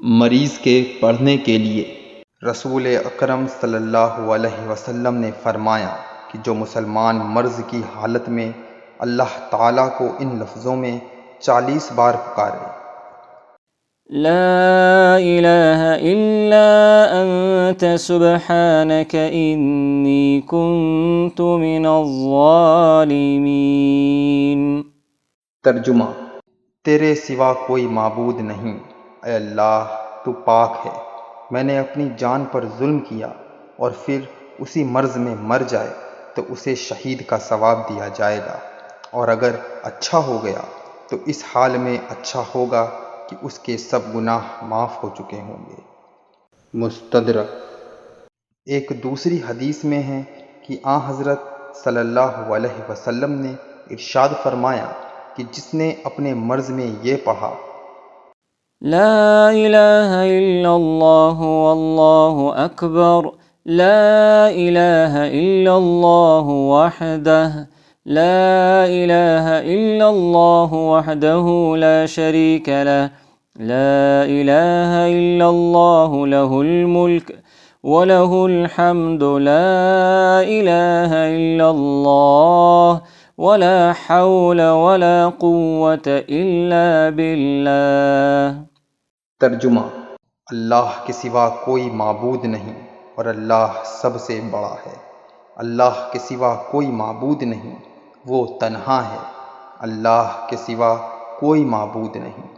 مریض کے پڑھنے کے لیے رسول اکرم صلی اللہ علیہ وسلم نے فرمایا کہ جو مسلمان مرض کی حالت میں اللہ تعالیٰ کو ان لفظوں میں 40 بار پکارے: لا الہ الا انت سبحانک انی کنت من الظالمین۔ ترجمہ: تیرے سوا کوئی معبود نہیں، اے اللہ تو پاک ہے، میں نے اپنی جان پر ظلم کیا، اور پھر اسی مرض میں مر جائے تو اسے شہید کا ثواب دیا جائے گا، اور اگر اچھا ہو گیا تو اس حال میں اچھا ہوگا کہ اس کے سب گناہ معاف ہو چکے ہوں گے۔ مستدرک۔ ایک دوسری حدیث میں ہے کہ حضرت صلی اللہ علیہ وسلم نے ارشاد فرمایا کہ جس نے اپنے مرض میں یہ پڑھا: لا الہ الا اللہ واللہ اکبر، لا الہ الا اللہ وحدہ، لا الہ الا اللہ وحدہ لا شریک لہ، لا الہ الا اللہ لہ الملک وَلَهُ الْحَمْدُ لَا إِلَٰهَ إِلَّا اللَّهُ وَلَا حَوْلَ وَلَا قُوَّةَ إِلَّا بِاللَّهِ۔ ترجمہ: اللہ کے سوا کوئی معبود نہیں اور اللہ سب سے بڑا ہے۔ اللہ کے سوا کوئی معبود نہیں، وہ تنہا ہے۔ اللہ کے سوا کوئی معبود نہیں،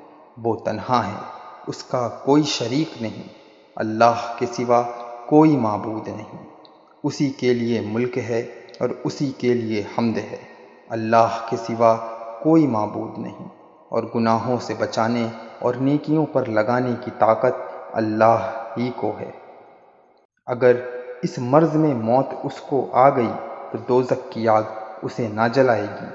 وہ تنہا ہے، اس کا کوئی شریک نہیں۔ اللہ کے سوا کوئی معبود نہیں، اسی کے لیے ملک ہے اور اسی کے لیے حمد ہے۔ اللہ کے سوا کوئی معبود نہیں، اور گناہوں سے بچانے اور نیکیوں پر لگانے کی طاقت اللہ ہی کو ہے۔ اگر اس مرض میں موت اس کو آ گئی تو دوزخ کی آگ اسے نہ جلائے گی،